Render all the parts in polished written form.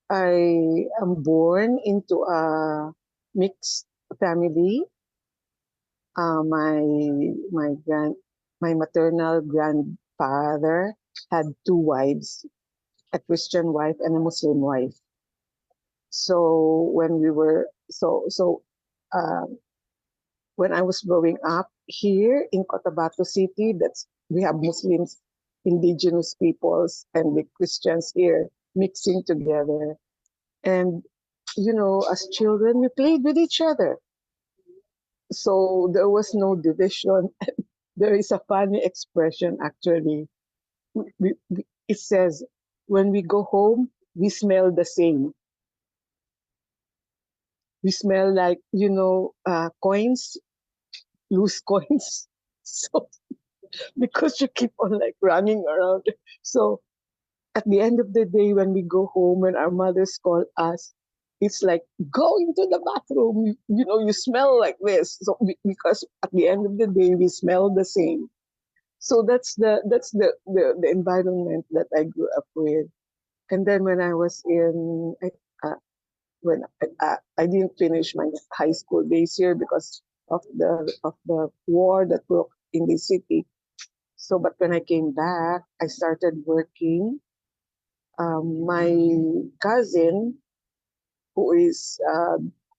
I am born into a mixed family. My my grand my maternal grandfather had two wives, a Christian wife and a Muslim wife. So when we were uh, when I was growing up here in Cotabato City, that's we have Muslims, indigenous peoples, and the Christians here mixing together. And as children, we played with each other. So there was no division. There is a funny expression actually. It says, when we go home, we smell the same. We smell like, coins, loose coins. So because you keep on like running around. So at the end of the day, when we go home and our mothers call us, it's like, go into the bathroom. You smell like this. So because at the end of the day, we smell the same. So that's the environment that I grew up with. And then when I was uh, when I didn't finish my high school days here because of the war that broke in the city. So, but when I came back, I started working. My cousin, who is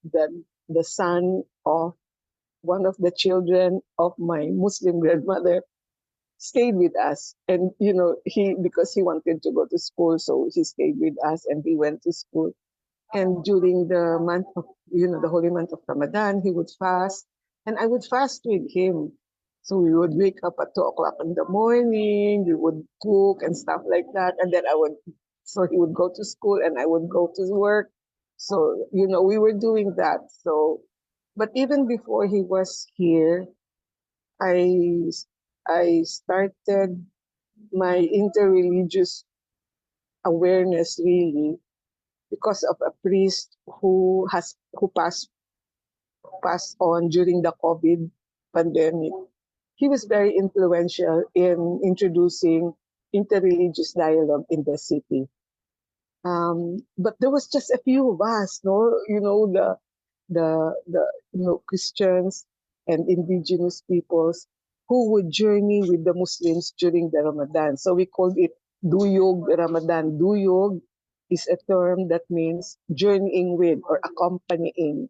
the son of one of the children of my Muslim grandmother, stayed with us. And he because he wanted to go to school, so he stayed with us and he went to school. And during the month of the holy month of Ramadan, he would fast, and I would fast with him. So we would wake up at 2 o'clock in the morning. We would cook and stuff like that, and then so he would go to school and I would go to work. So we were doing that. So, but even before he was here, I I started my interreligious awareness really because of a priest who passed on during the COVID pandemic. He was very influential in introducing interreligious dialogue in the city. But there was just a few of us, no, the Christians and indigenous peoples who would journey with the Muslims during the Ramadan. So we called it Duyog Ramadan. Duyog is a term that means journeying with or accompanying.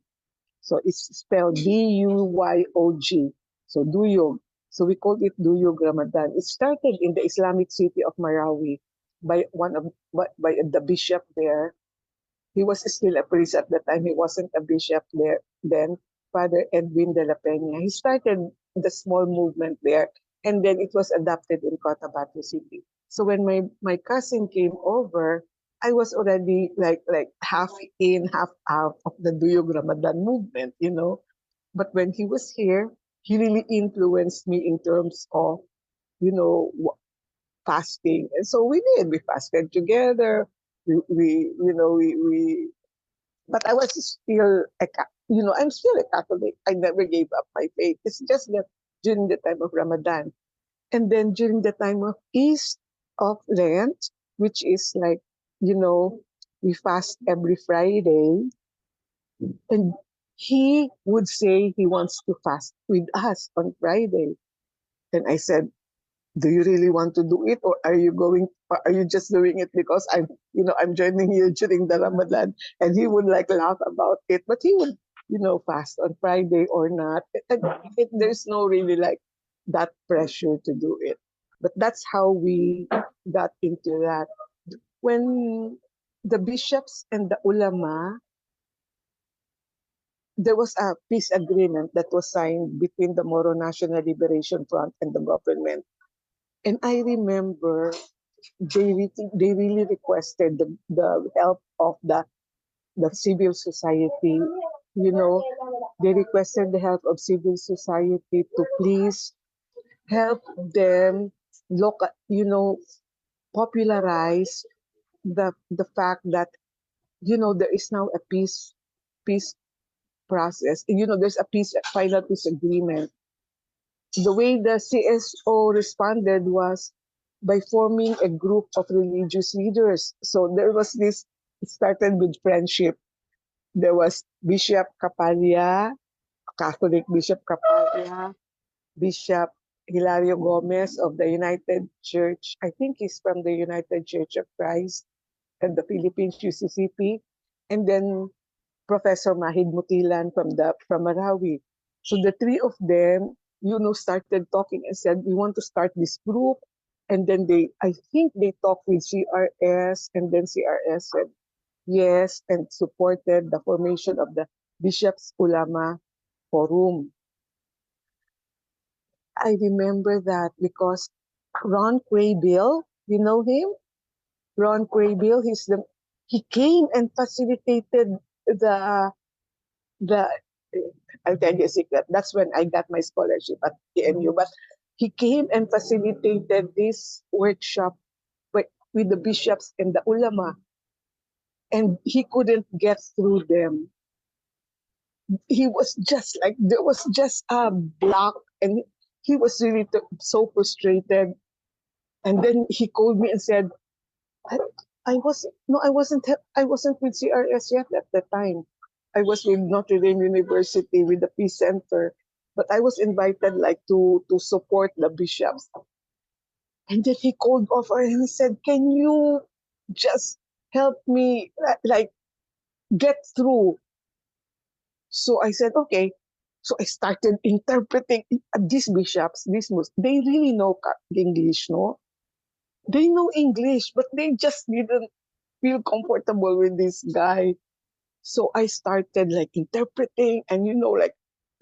So it's spelled Duyog. So Duyog. So we called it Duyog Ramadan. It started in the Islamic city of Marawi by the bishop there. He was still a priest at the time. He wasn't a bishop there then. Father Edwin de la Peña. He started the small movement there, and then it was adopted in Cotabato City. So when my cousin came over, I was already like half in, half out of the Duyog Ramadan movement. But when he was here, he really influenced me in terms of you know fasting, and so we did. We fasted together. We but I was still I'm still a Catholic. I never gave up my faith. It's just that during the time of Ramadan, and then during the time of East of Lent, which is like you know we fast every Friday, and he would say he wants to fast with us on Friday, and I said, do you really want to do it, or are you just doing it because I'm joining you during the Ramadan? And he would like laugh about it, but he would fast on Friday or not. There's no really like that pressure to do it, but that's how we got into that. When the bishops and the ulama, there was a peace agreement that was signed between the Moro National Liberation Front and the government. And I remember they really requested the help of the civil society. They requested the help of civil society to please help them popularize the fact that there is now a peace process. There's a final peace agreement. The way the CSO responded was by forming a group of religious leaders. So there was this It started with friendship. There was Bishop Capalia, Catholic Bishop Capalia, Bishop Hilario Gomez of the United Church. I think he's from the United Church of Christ and the Philippines UCCP, and then Professor Mahid Mutilan from Marawi. So the three of them, started talking and said, we want to start this group. And then I think they talked with CRS, and then CRS said yes and supported the formation of the Bishops Ulama Forum. I remember that because Ron Craybill, you know him? Ron Craybill, he came and facilitated the I'll tell you a secret. That's when I got my scholarship at TNU. But he came and facilitated this workshop with the bishops and the ulama, and he couldn't get through them. He was just like there was just a block, and he was really so frustrated. And then he called me and said, I, I wasn't with CRS yet at the time. I was with Notre Dame University with the Peace Center, but I was invited like to support the bishops. And then he called over and he said, "Can you just help me like get through?" So I said, "Okay." So I started interpreting these bishops. They really know English, no? They know English, but they just didn't feel comfortable with this guy. So I started like interpreting and, like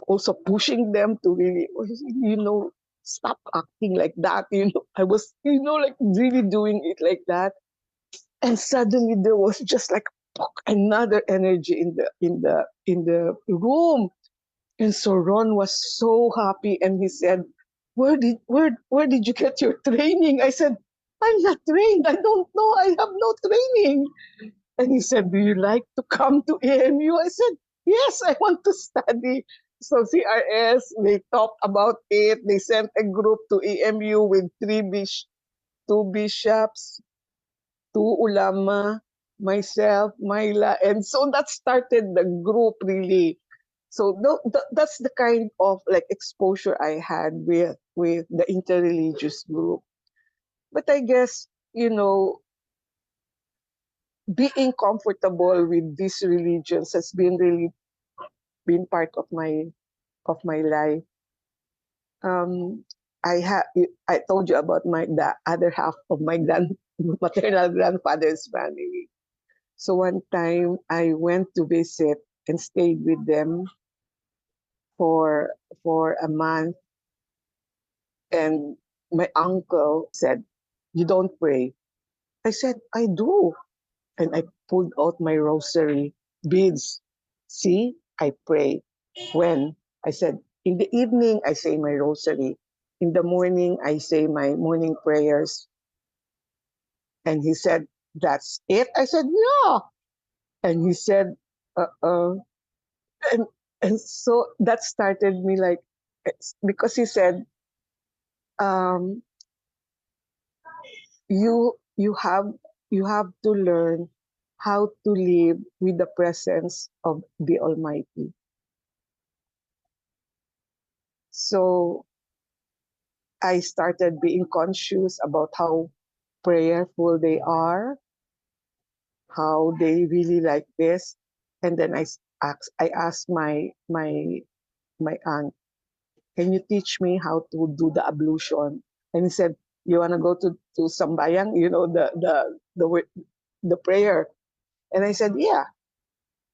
also pushing them to really, stop acting like that. I was, like really doing it like that. And suddenly there was just like another energy in the room. And so Ron was so happy and he said, where did you get your training? I said, I'm not trained. I don't know. I have no training. And he said, do you like to come to AMU? I said, yes, I want to study. So CRS, they talked about it. They sent a group to AMU with two bishops, two ulama, myself, Myla. And so that started the group really. So that's the kind of like exposure I had with the interreligious group. But I guess, being comfortable with these religions has been really been part of my life. Um, I told you about the other half of my maternal grandfather's family. So one time I went to visit and stayed with them for a month, and my uncle said, "You don't pray." I said, "I do." And I pulled out my rosary beads. See, I pray. When? I said, in the evening, I say my rosary. In the morning, I say my morning prayers. And he said, that's it? I said, yeah. And he said, uh-uh. And, and so that started me like, because he said, um, you you have to learn how to live with the presence of the Almighty. So I started being conscious about how prayerful they are, how they really like this. And then I asked my aunt, can you teach me how to do the ablution? And he said, you want to go to Sambayang, the prayer. And I said, yeah.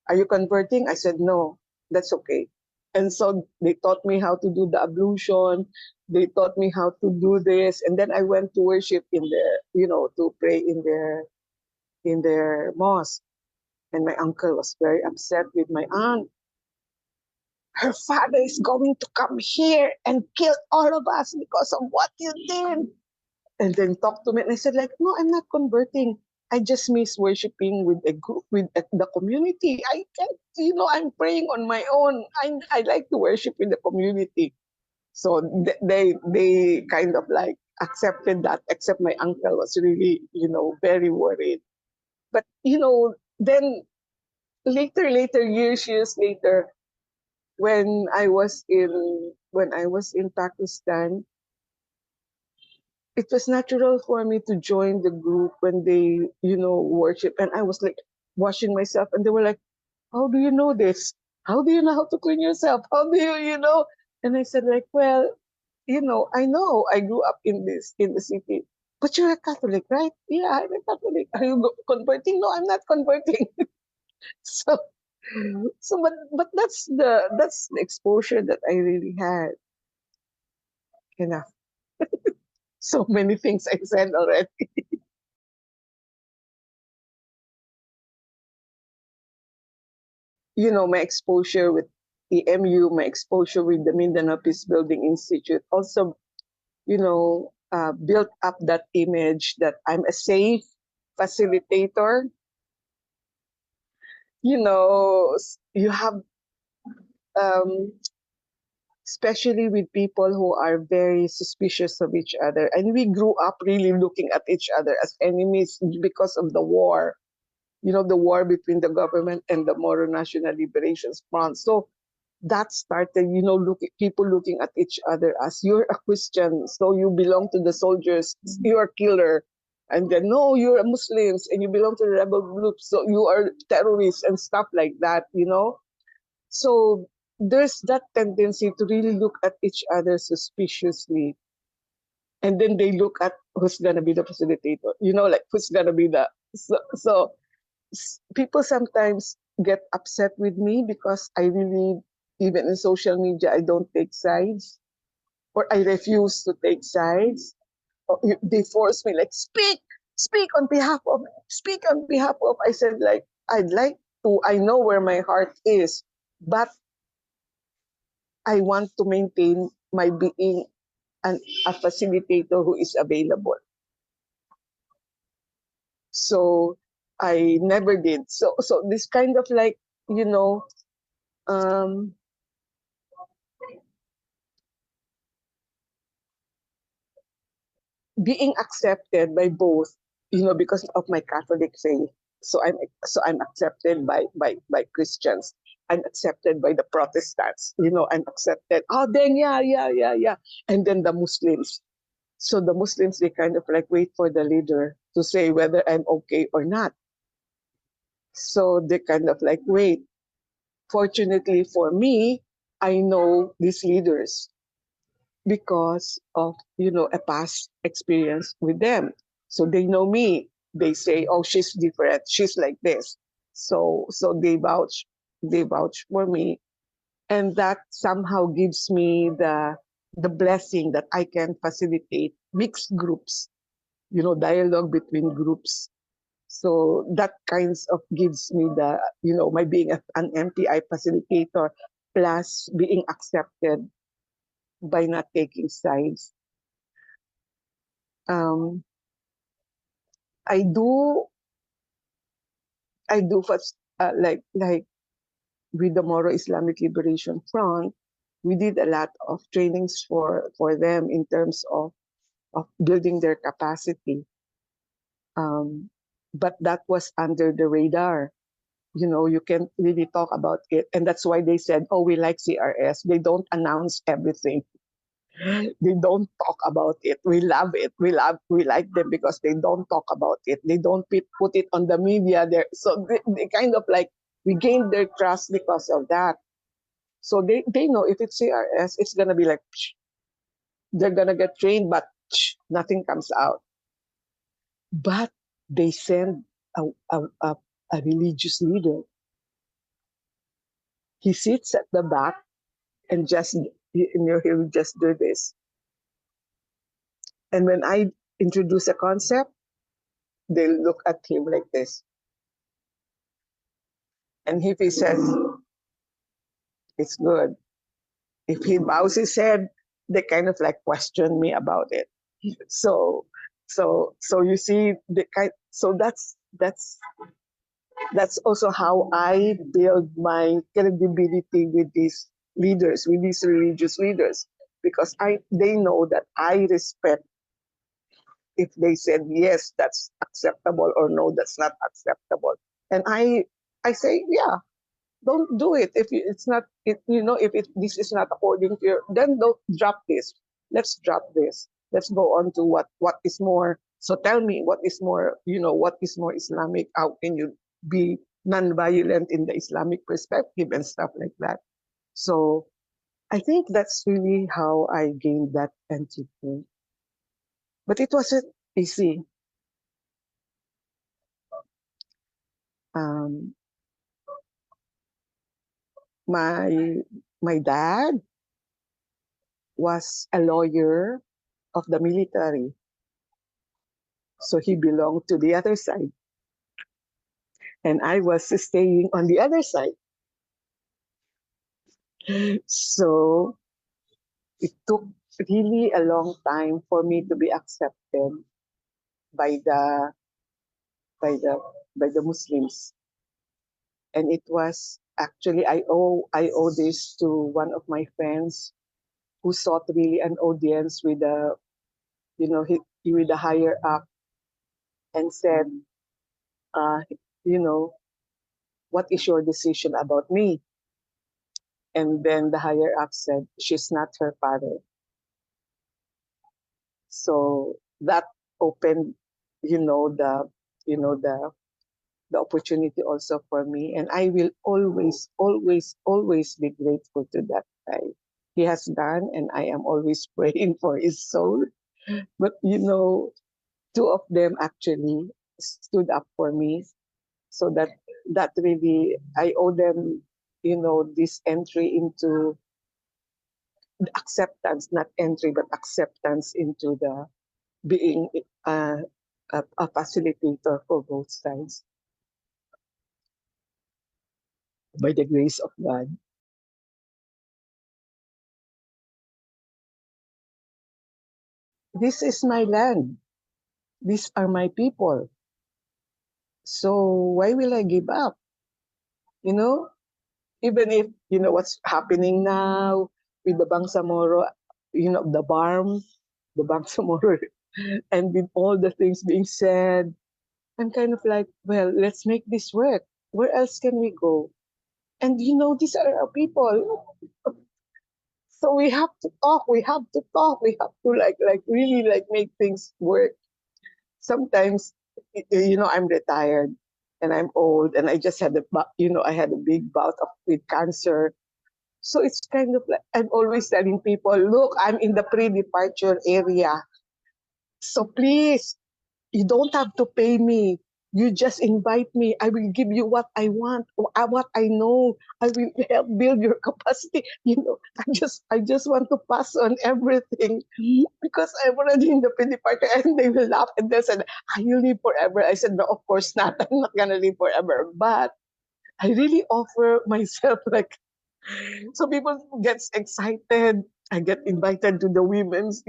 Are you converting? I said, no, that's okay. And so they taught me how to do the ablution. They taught me how to do this. And then I went to worship to pray in their mosque. And my uncle was very upset with my aunt. Her father is going to come here and kill all of us because of what you did. And then talk to me. And I said, like, no, I'm not converting. I just miss worshiping with a group, with the community. I can't, I'm praying on my own. I like to worship with the community. So they kind of like accepted that, except my uncle was really, very worried. But, then later, years later, when I was in Pakistan, it was natural for me to join the group when they, worship. And I was like washing myself, and they were like, "How do you know this? How do you know how to clean yourself? How do you?" And I said, like, well, I know I grew up in the city. But you're a Catholic, right? Yeah, I'm a Catholic. Are you converting? No, I'm not converting. So, but that's the exposure that I really had. Enough. So many things I said already. My exposure with EMU, my exposure with the Mindanao Peace Building Institute also, built up that image that I'm a safe facilitator. You have, um, especially with people who are very suspicious of each other. And we grew up really looking at each other as enemies because of the war, the war between the government and the Moro National Liberation Front. So that started, people looking at each other as, you're a Christian, so you belong to the soldiers, you're a killer. And then, no, you're a Muslims and you belong to the rebel groups, so you are terrorists and stuff like that. So there's that tendency to really look at each other suspiciously. And then they look at who's going to be the facilitator, like who's going to be the. So people sometimes get upset with me because I really, even in social media, I don't take sides, or I refuse to take sides. Or they force me, like, speak on behalf of, speak on behalf of. I said, like, I'd like to, I know where my heart is, but I want to maintain my being a facilitator who is available. So I never did. So this kind of, like, you know, um, being accepted by both, because of my Catholic faith. So I'm accepted by Christians. I'm accepted by the Protestants. I'm accepted. Oh, then yeah, yeah, yeah, yeah. And then the Muslims. So the Muslims, they kind of like wait for the leader to say whether I'm okay or not. So they kind of like wait. Fortunately for me, I know these leaders because of, a past experience with them. So they know me. They say, "Oh, she's different. She's like this." So they vouch for me, and that somehow gives me the blessing that I can facilitate mixed groups, dialogue between groups. So that kinds of gives me the, my being an MPI facilitator, plus being accepted by not taking sides. Um, I do I do first, like with the Moro Islamic Liberation Front, we did a lot of trainings for them in terms of building their capacity. Um, but that was under the radar. You can't really talk about it, and that's why they said, "Oh, we like CRS." They don't announce everything. They don't talk about it. We love it. We like them because they don't talk about it. They don't put it on the media there. So they kind of like, we gained their trust because of that. So they know if it's CRS, it's gonna be like, psh, they're gonna get trained, but nothing comes out. But they send a, a, a, a religious leader. He sits at the back and he'll just do this. And when I introduce a concept, they'll look at him like this. And if he says it's good, if he bows his head, they kind of like question me about it. So, so you see the kind. So that's also how I build my credibility with these leaders, with these religious leaders, because they know that I respect if they said yes, that's acceptable, or no, that's not acceptable. And I say, yeah, don't do it if it's not, if this is not according to your, then don't drop this. Let's drop this. Let's go on to what is more. So tell me what is more, what is more Islamic? How can you be non-violent in the Islamic perspective and stuff like that? So I think that's really how I gained that entry point. But it wasn't easy. Um, my my dad was a lawyer of the military, so he belonged to the other side, and I was staying on the other side. So it took really a long time for me to be accepted by the by the by the Muslims, and it was actually I owe this to one of my friends who sought really an audience with the with the higher up and said, uh, you know, what is your decision about me? And then the higher up said, she's not her father. So that opened, you know, the opportunity also for me. And I will always, always, always be grateful to that guy. He has done, and I am always praying for his soul. But two of them actually stood up for me, so that really I owe them, this entry into acceptance, not entry, but acceptance into the being a facilitator for both sides by the grace of God. This is my land. These are my people. So why will I give up? You know, even if what's happening now with the Bangsamoro, the Bangsamoro, and with all the things being said, I'm kind of like, well, let's make this work. Where else can we go? And these are our people. So we have to talk. We have to talk. We have to like really like make things work. Sometimes, I'm retired and I'm old, and I just had I had a big bout of with cancer. So it's kind of like I'm always telling people, look, I'm in the pre-departure area. So please, you don't have to pay me. You just invite me. I will give you what I want, what I know. I will help build your capacity. I just want to pass on everything because I'm already in the pretty party, and they will laugh and they said, "Are you live forever?" I said, "No, of course not. I'm not gonna live forever." But I really offer myself like so people gets excited. I get invited to the women's,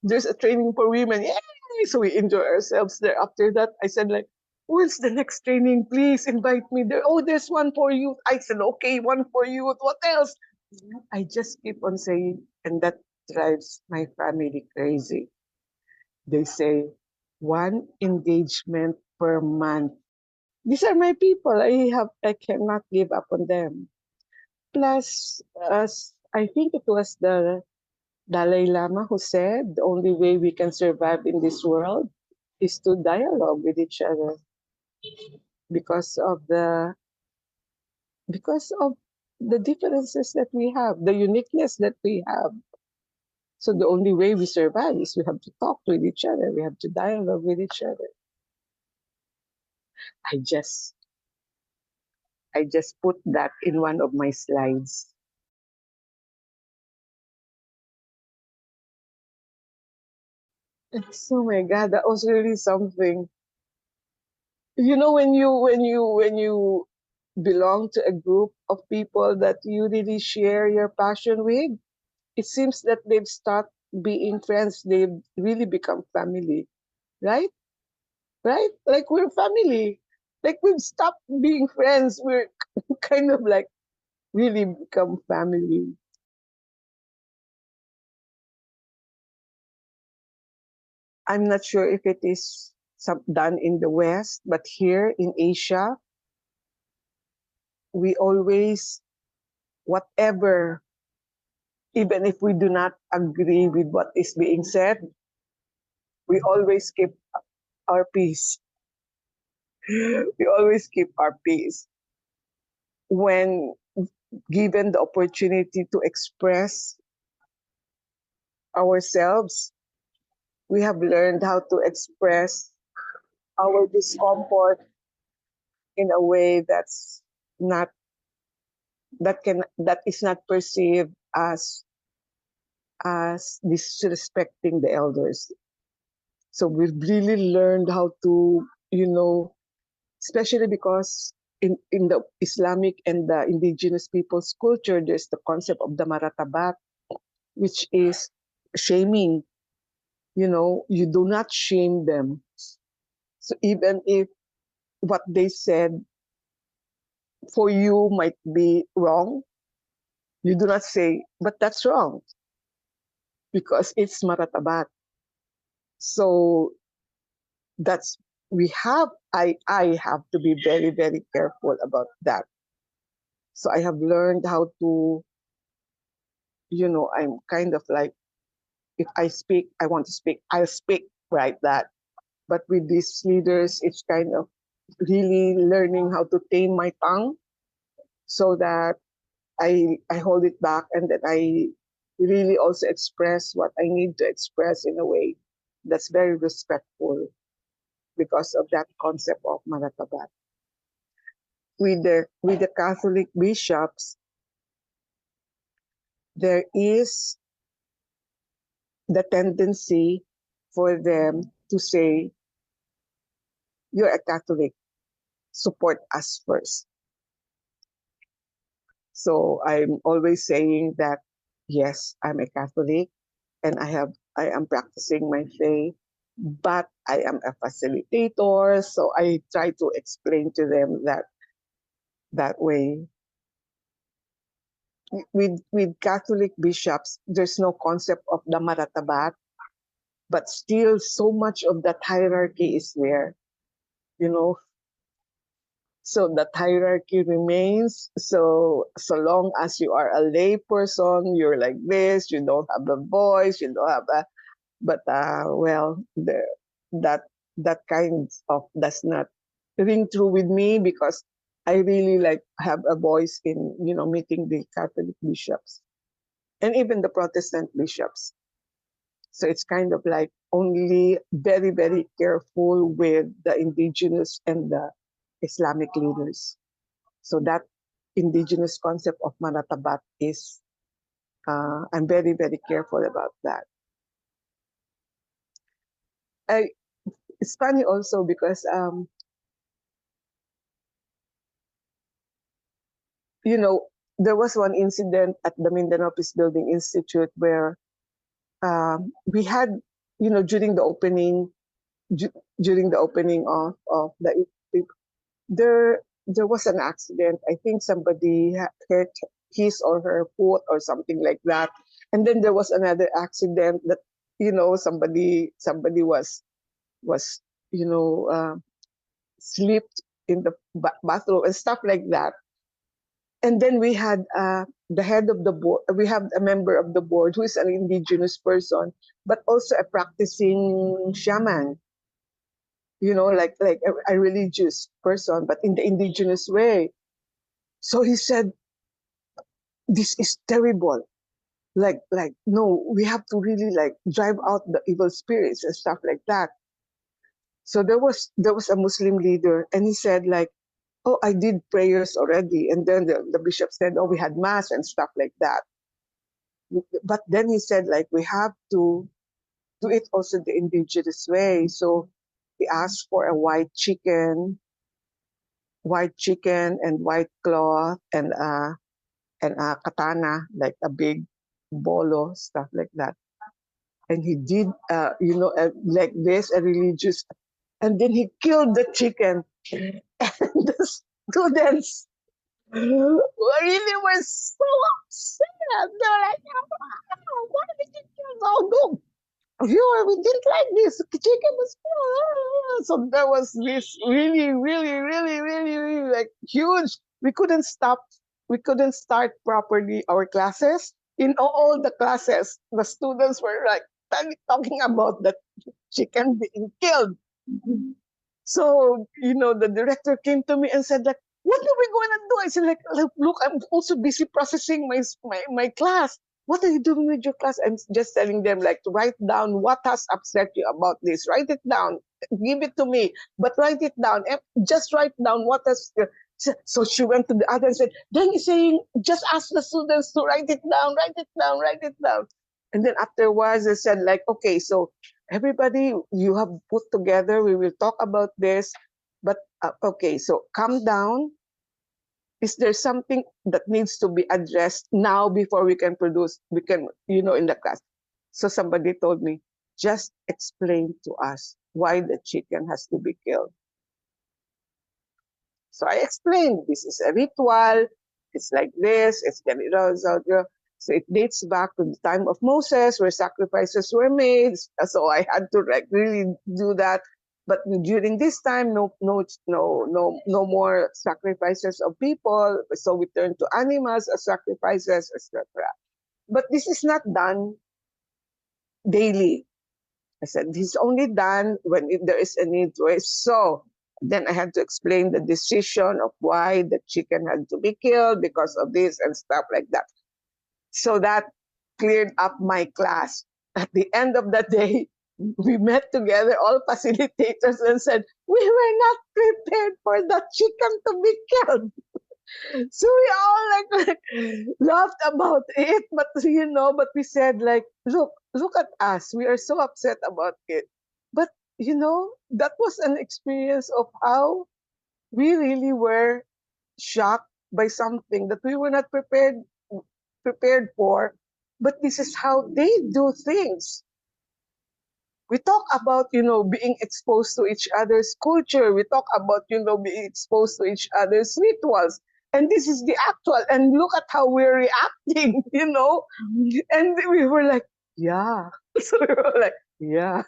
there's a training for women. Yay! So we enjoy ourselves there. After that, I said like, when's the next training? Please invite me there. Oh, there's one for you. I said, okay, one for you. What else? I just keep on saying, and that drives my family crazy. They say, one engagement per month. These are my people. I cannot give up on them. Plus, as I think it was the Dalai Lama who said, the only way we can survive in this world is to dialogue with each other because of the differences that we have, the uniqueness that we have. So the only way we survive is we have to talk with each other. We have to dialogue with each other. I just I just put that in one of my slides. Oh my God, that was really something. When you belong to a group of people that you really share your passion with, it seems that they've stopped being friends. They've really become family, right? Right? Like we're family. Like we've stopped being friends. We're kind of like really become family. I'm not sure if it is done in the West, but here in Asia, we always, whatever, even if we do not agree with what is being said, we always keep our peace. We always keep our peace. When given the opportunity to express ourselves, we have learned how to express our discomfort in a way not that is not perceived as disrespecting the elders. So we've really learned how to, especially because in the Islamic and the indigenous people's culture, there's the concept of the maratabat, which is shaming. You do not shame them. So even if what they said for you might be wrong, you do not say, but that's wrong because it's maratabat. So that's I have to be very, very careful about that. So I have learned how to, I'm kind of like, if I speak, I want to speak, I'll speak right that. But with these leaders, it's kind of really learning how to tame my tongue so that I hold it back and that I really also express what I need to express in a way that's very respectful because of that concept of maratabat. With the Catholic bishops, there is the tendency for them to say, "You're a Catholic, support us first." So I'm always saying that, yes, I'm a Catholic and I am practicing my faith, but I am a facilitator. So I try to explain to them that way. With Catholic bishops, there's no concept of the maratabat, but still so much of that hierarchy is there, you know. So that hierarchy remains. So long as you are a lay person, you're like this. You don't have a voice. You don't have a. But well, that that kind of does not ring true with me because I really like have a voice in meeting the Catholic bishops and even the Protestant bishops. So it's kind of like only very, very careful with the indigenous and the Islamic leaders. So that indigenous concept of manatabat is, I'm very, very careful about that. It's funny also because, there was one incident at the Mindanao Peace Building Institute where we had, during the opening, during the opening of there was an accident. I think somebody hurt his or her foot or something like that. And then there was another accident that somebody was you know slipped in the bathroom and stuff like that. And then we had the head of the board. We have a member of the board who is an indigenous person, but also a practicing shaman. Like a religious person, but in the indigenous way. So he said, "This is terrible. Like no, we have to really like drive out the evil spirits and stuff like that." So there was a Muslim leader, and he said like, "Oh, I did prayers already," and then the bishop said, "Oh, we had mass and stuff like that." But then he said like, "We have to do it also the indigenous way." So he asked for a white chicken and white cloth and a katana, like a big bolo, stuff like that. And he did, like this, a religious, and then he killed the chicken. And the students really were so upset. They're like, "Oh, why did you kill the dog? We didn't like this. The chicken was so there was this really, really, really, really, really like huge we couldn't stop, we couldn't start properly our classes. In all the classes, the students were like talking about the chicken being killed. So, the director came to me and said, like, what are we going to do? I said, like, look, I'm also busy processing my class. What are you doing with your class? I'm just telling them, like, to write down what has upset you about this. Write it down. Give it to me, but write it down. Just write down what has. So she went to the other and said, then he's saying, just ask the students to write it down, write it down, write it down. And then afterwards, they said, like, okay, so everybody, you have put together, we will talk about this, but okay, so calm down. Is there something that needs to be addressed now before we can, in the class? So somebody told me, just explain to us why the chicken has to be killed. So I explained, this is a ritual, it's like this, it's ganito. So it dates back to the time of Moses where sacrifices were made. So I had to like really do that. But during this time, no more sacrifices of people. So we turn to animals as sacrifices, etc. But this is not done daily. I said, this is only done when there is a need to it. So then I had to explain the decision of why the chicken had to be killed because of this and stuff like that. So that cleared up my class. At the end of the day, we met together, all facilitators, and said, we were not prepared for the chicken to be killed. So we all like laughed about it, but we said like, look at us. We are so upset about it. But that was an experience of how we really were shocked by something that we were not prepared for. But this is how they do things. We talk about, being exposed to each other's culture. We talk about, being exposed to each other's rituals. And this is the actual. And look at how we're reacting, And we were like, yeah. So we were like, yeah.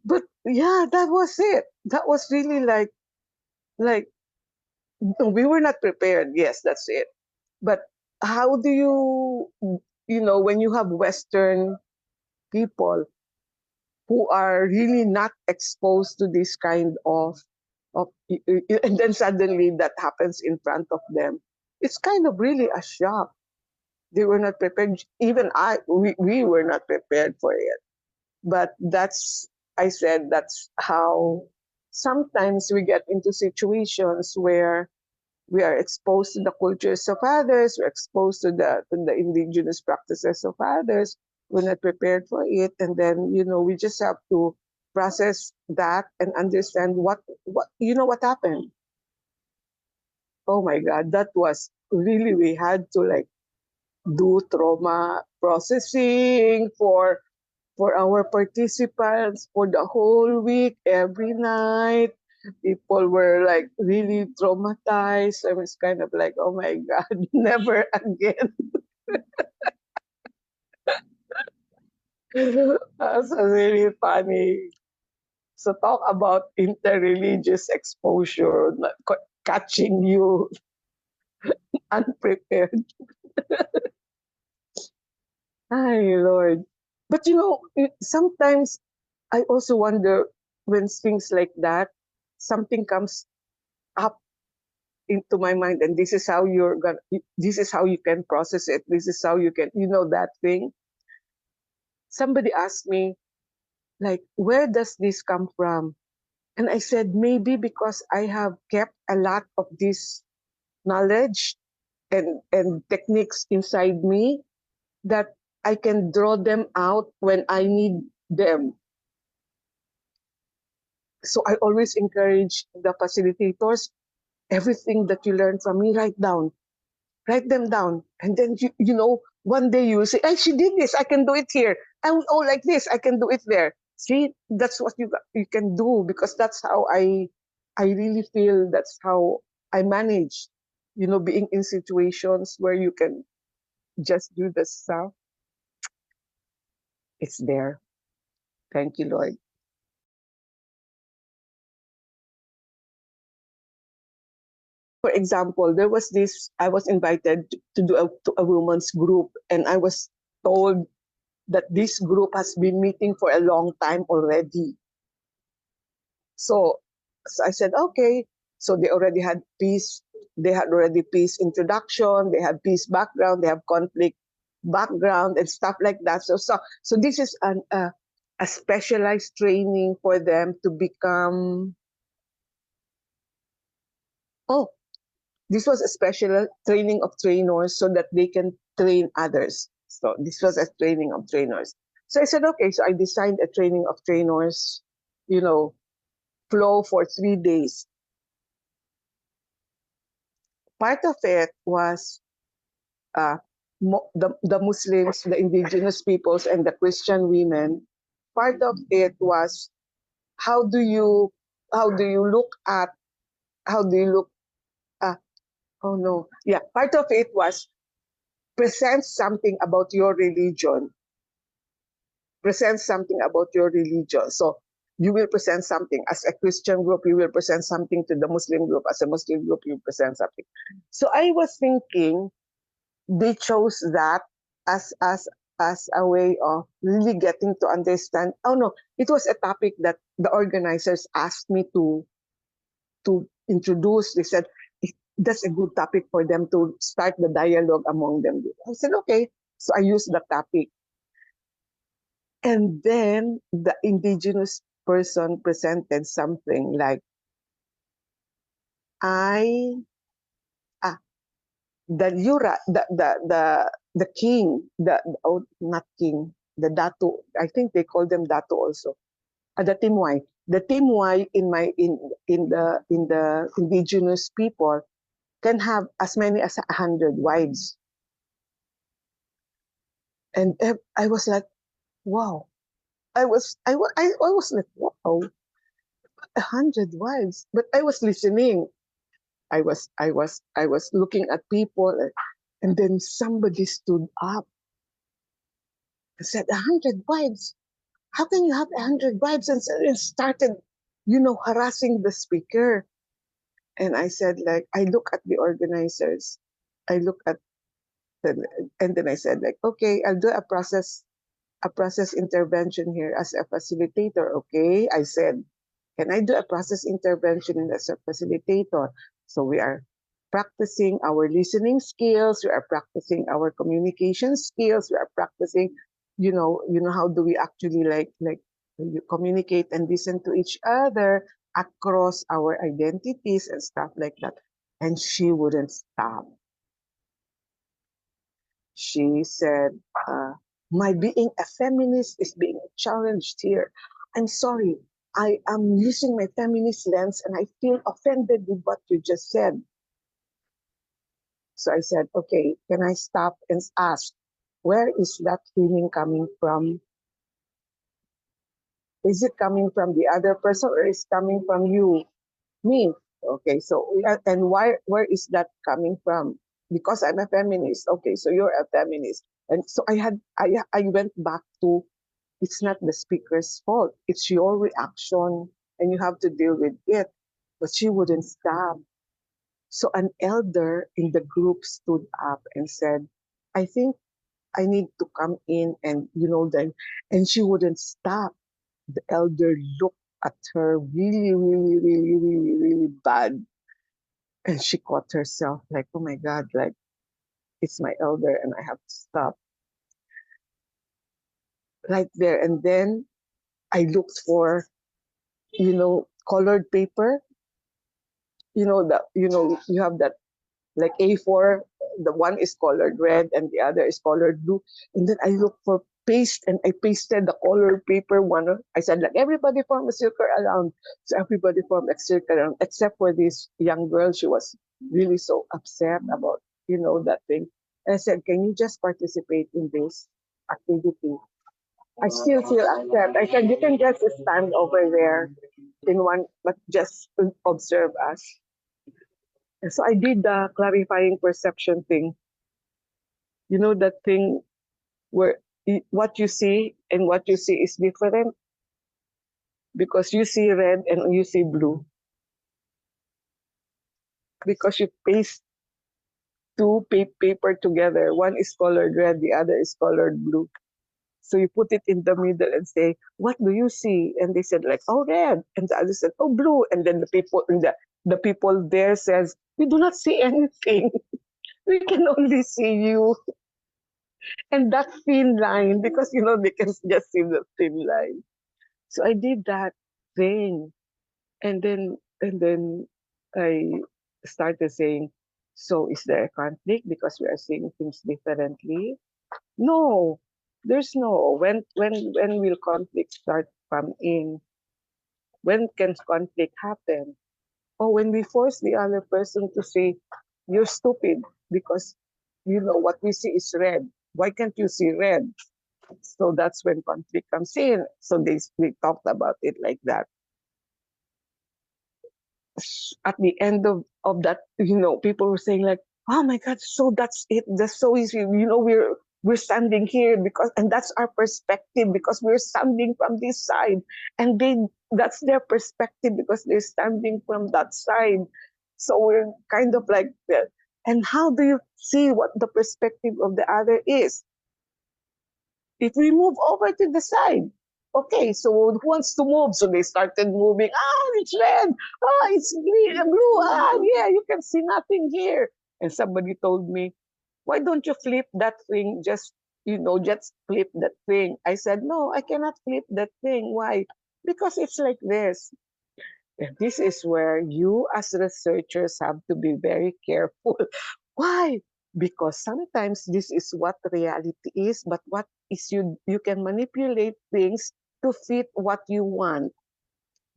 But yeah, that was it. That was really like, no, we were not prepared. Yes, that's it. But how do when you have Western people who are really not exposed to this kind of and then suddenly that happens in front of them, it's kind of really a shock. They were not prepared. Even we were not prepared for it. But I said that's how sometimes we get into situations where we are exposed to the cultures of others, we're exposed to the indigenous practices of others, we're not prepared for it, and then we just have to process that and understand what happened. Oh my God, that was really, we had to like do trauma processing for our participants for the whole week, every night. People were like really traumatized. I was kind of like, oh my God, never again. That's really funny. So talk about interreligious exposure, catching you unprepared. Ay, Lord. But sometimes I also wonder when things like that, something comes up into my mind, and this is how you can process it. This is how you can, that thing. Somebody asked me, like, where does this come from? And I said, maybe because I have kept a lot of this knowledge and techniques inside me that I can draw them out when I need them. So I always encourage the facilitators, everything that you learn from me, write them down. And then, one day you will say, hey, she did this, I can do it here. And oh, like this, I can do it there. See, that's what you can do, because that's how I really feel that's how I manage, being in situations where you can just do the stuff. It's there. Thank you, Lord. for example, there was this, I was invited to do to a women's group, and I was told that this group has been meeting for a long time already. So, so I said, okay. So they already had peace. They had already peace introduction. They have peace background. They have conflict background and stuff like that. So this is a specialized training for them to become. Oh, this was a special training of trainers so that they can train others. So this was a training of trainers. So I said, okay. So I designed a training of trainers, you know, flow for 3 days. Part of it was uh, the Muslims, the indigenous peoples, and the Christian women. Part of it was how do you how do you look at how do you look uh, oh no, yeah, part of it was present something about your religion, present something about your religion. So you will present something as a Christian group, you will present something to the Muslim group, as a Muslim group you present something. So I was thinking they chose that as a way of really getting to understand. Oh no, it was a topic that the organizers asked me to introduce. They said that's a good topic for them to start the dialogue among them. I said okay, so I used the topic, and then the indigenous person presented something like I ah the Yura, the king, oh, not king, the Dato. I think they call them Dato also. The Timwai. The Timwai in the indigenous people can have as many as 100 wives. And I was like, wow. I was like, wow, 100 wives. But I was listening. I was looking at people, and then somebody stood up and said, 100 wives. How can you have 100 wives? And started, harassing the speaker. And I said, like, I look at the organizers. I look at the, and then I said, like, okay, I'll do a process intervention here as a facilitator. Okay, I said, can I do a process intervention as a facilitator? So we are practicing our listening skills. We are practicing our communication skills. We are practicing, how do we actually like you communicate and listen to each other across our identities and stuff like that. And she wouldn't stop. She said, my being a feminist is being challenged here. I'm sorry. I am using my feminist lens and I feel offended with what you just said. So I said, okay, can I stop and ask, where is that feeling coming from? Is it coming from the other person or is it coming from you? Me. Okay, so and where is that coming from? Because I'm a feminist. Okay, so you're a feminist. And so I went back to, it's not the speaker's fault. It's your reaction and you have to deal with it. But she wouldn't stop. So an elder in the group stood up and said, I think I need to come in and, then, and she wouldn't stop. The elder looked at her really, really, really, really, really bad. And she caught herself like, oh my God, like it's my elder and I have to stop right there. And then I looked for, colored paper. You have that like A4, the one is colored red and the other is colored blue. And then I looked for paste and I pasted the colored paper one. I said, like, everybody form a circle around. So everybody formed a circle around, except for this young girl. She was really so upset about, that thing. And I said, can you just participate in this activity? I still feel upset. I said, you can just stand over there in one, but just observe us. And so I did the clarifying perception thing. That thing where what you see and what you see is different because you see red and you see blue. because you paste two paper together. One is colored red, the other is colored blue. So you put it in the middle and say, "What do you see?" And they said like, "Oh, red." And the other said, "Oh, blue." And then the people there says, "We do not see anything. We can only see you." And that thin line, because they can just see the thin line. So I did that thing, and then I started saying, "So is there a conflict because we are seeing things differently?" No, there's no. When will conflict start come in? When can conflict happen? Or when we force the other person to say, "You're stupid because what we see is red. Why can't you see red?" So that's when conflict comes in. So they talked about it like that. At the end of that, people were saying like, "Oh my God, so that's it. That's so easy. We're standing here and that's our perspective because we're standing from this side, and that's their perspective because they're standing from that side. So we're kind of like that. And how do you see what the perspective of the other is? If we move over to the side, okay, so who wants to move?" So they started moving. "Ah, it's red. Ah, it's green and blue. Ah, yeah, you can see nothing here." And somebody told me, "Why don't you flip that thing? Just flip that thing." I said, "No, I cannot flip that thing. Why? Because it's like this." And this is where you as researchers have to be very careful. Why? Because sometimes this is what reality is, but what is you can manipulate things to fit what you want.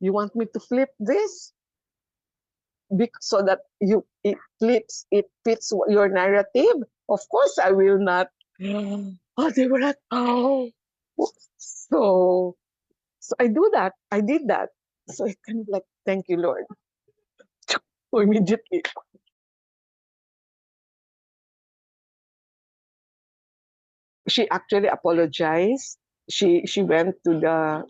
You want me to flip this so that it fits your narrative? Of course I will not. Oh, they were like, "Oh." So so I do that. I did that. So I kind of like, "Thank you, Lord." So immediately she actually apologized. She went to the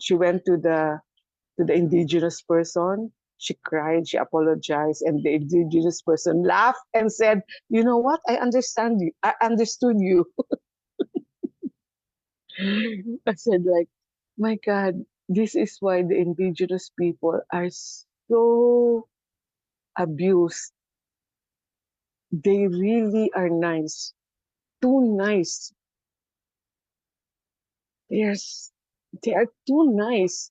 indigenous person. She cried, she apologized, and the indigenous person laughed and said, "You know what? I understand you. I understood you." I said like, "My God, this is why the indigenous people are so abused. They really are nice. Too nice. Yes. They are too nice.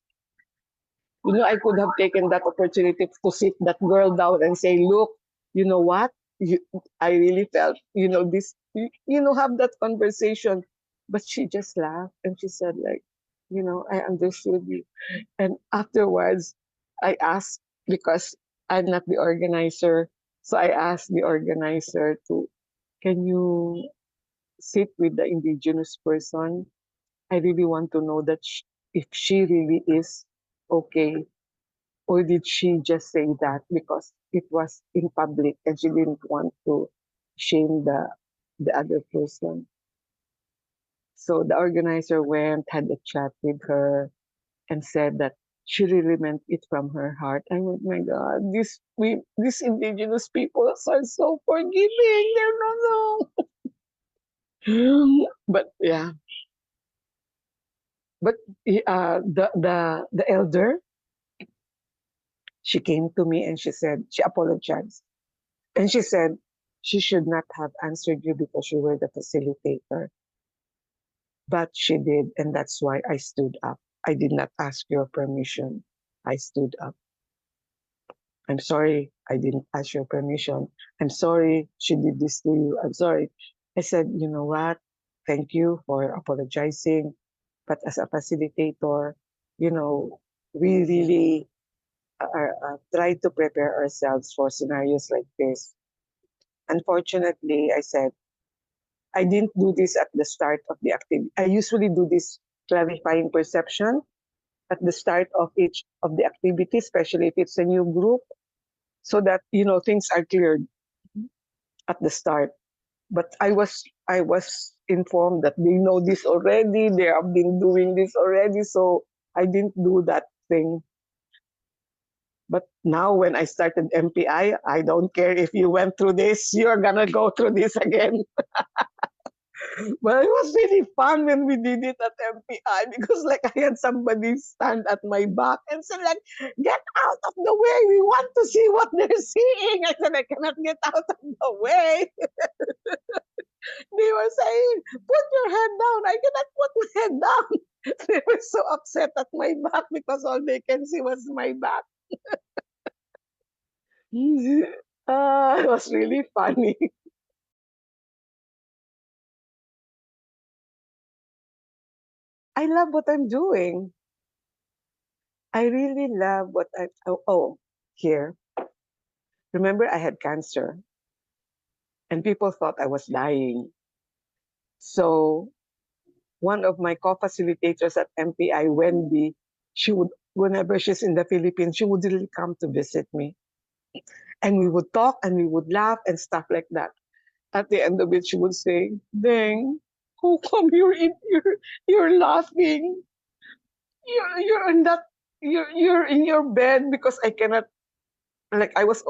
I could have taken that opportunity to sit that girl down and say, "Look, you know what? You, I really felt, this, have that conversation." But she just laughed and she said, like, "I understood you." And afterwards, I asked, because I'm not the organizer, so I asked the organizer to, "Can you sit with the indigenous person? I really want to know that if she really is okay, or did she just say that because it was in public and she didn't want to shame the other person?" So the organizer went, had a chat with her, and said that she really meant it from her heart. I went, "My God, these indigenous peoples are so forgiving. They're not so." But yeah, but the elder, she came to me and she apologized. And she said she should not have answered you because you were the facilitator. But she did, and that's why I stood up. I did not ask your permission. I stood up. "I'm sorry I didn't ask your permission. I'm sorry she did this to you. I'm sorry." I said, "You know what? Thank you for apologizing. But as a facilitator, you know, we really try to prepare ourselves for scenarios like this. Unfortunately," I said, "I didn't do this at the start of the activity. I usually do this clarifying perception at the start of each of the activity, especially if it's a new group, so that things are cleared at the start. But I was informed that they know this already. They have been doing this already, so I didn't do that thing. But now when I started MPI, I don't care if you went through this, you're gonna go through this again. But it was really fun when we did it at MPI because like I had somebody stand at my back and said like, get out of the way. We want to see what they're seeing. I said, I cannot get out of the way. They were saying, put your head down. I cannot put my head down. They were so upset at my back because all they can see was my back. It was really funny. I love what I'm doing. I really love what here. Remember, I had cancer and people thought I was dying. So one of my co-facilitators at MPI, Wendy, she would, whenever she's in the Philippines, she would really come to visit me. And we would talk and we would laugh and stuff like that. At the end of it, she would say, Deng, how come you're laughing? You're in that you're in your bed because I cannot, like I was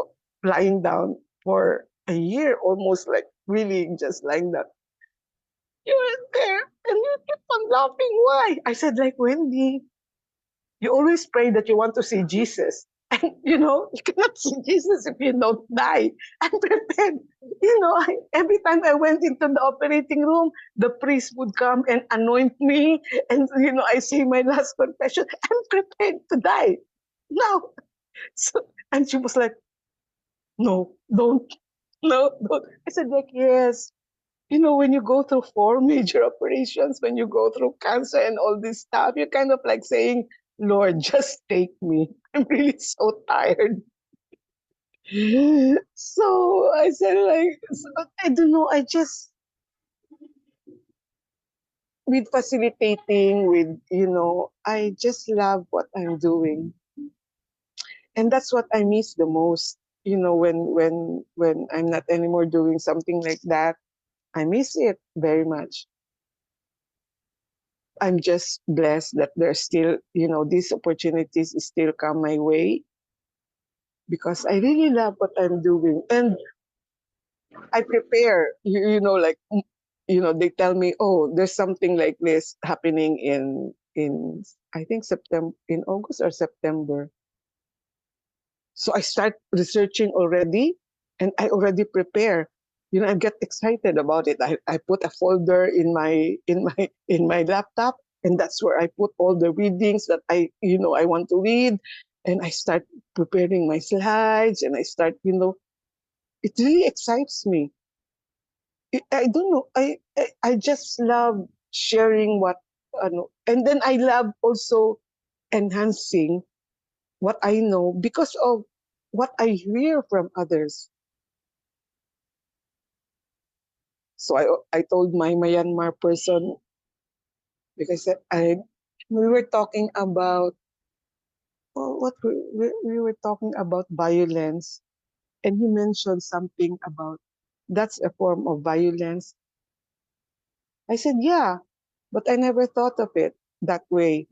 lying down for a year almost, like really just lying down. You're there and you keep on laughing. Why? I said, like, Wendy, you always pray that you want to see Jesus. And you cannot see Jesus if you don't die. I'm prepared. Every time I went into the operating room, the priest would come and anoint me. And, I say my last confession. I'm prepared to die now. So, and she was like, no, don't. No, don't. I said, like, yes. When you go through four major operations, when you go through cancer and all this stuff, you're kind of like saying, Lord, just take me. I'm really so tired. So I said, like, I don't know, with facilitating, I just love what I'm doing. And that's what I miss the most. When I'm not anymore doing something like that, I miss it very much. I'm just blessed that there's still, these opportunities still come my way because I really love what I'm doing. And I prepare, like, they tell me, oh, there's something like this happening in I think September, in August or September. So I start researching already and I already prepare. I get excited about it. I put a folder in my laptop, and that's where I put all the readings that I want to read. And I start preparing my slides and I start, it really excites me. I don't know. I just love sharing and then I love also enhancing what I know because of what I hear from others. So I told my Myanmar person because we were talking about we were talking about violence, and he mentioned something about that's a form of violence. I said, yeah, but I never thought of it that way.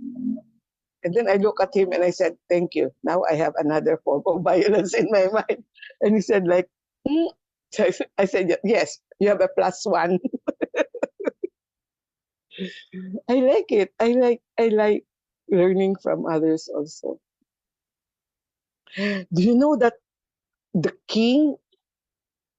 And then I look at him and I said, thank you. Now I have another form of violence in my mind. And he said, like, hmm. So I said, yes, you have a plus one. I like it. I like learning from others also. Do you know that the king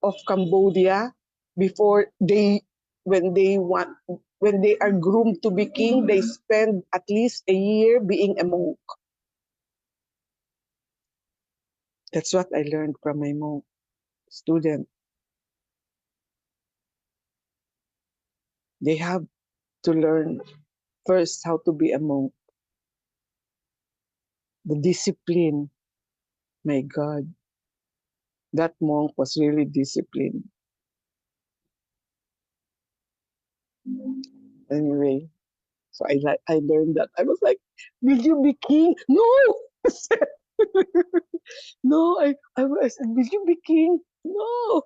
of Cambodia, before they when they want when they are groomed to be king, they spend at least a year being a monk. That's what I learned from my monk student. They have to learn first how to be a monk. The discipline, my God, that monk was really disciplined. Anyway, so I learned that. I was like, will you be king? No! No, I said, will you be king? No.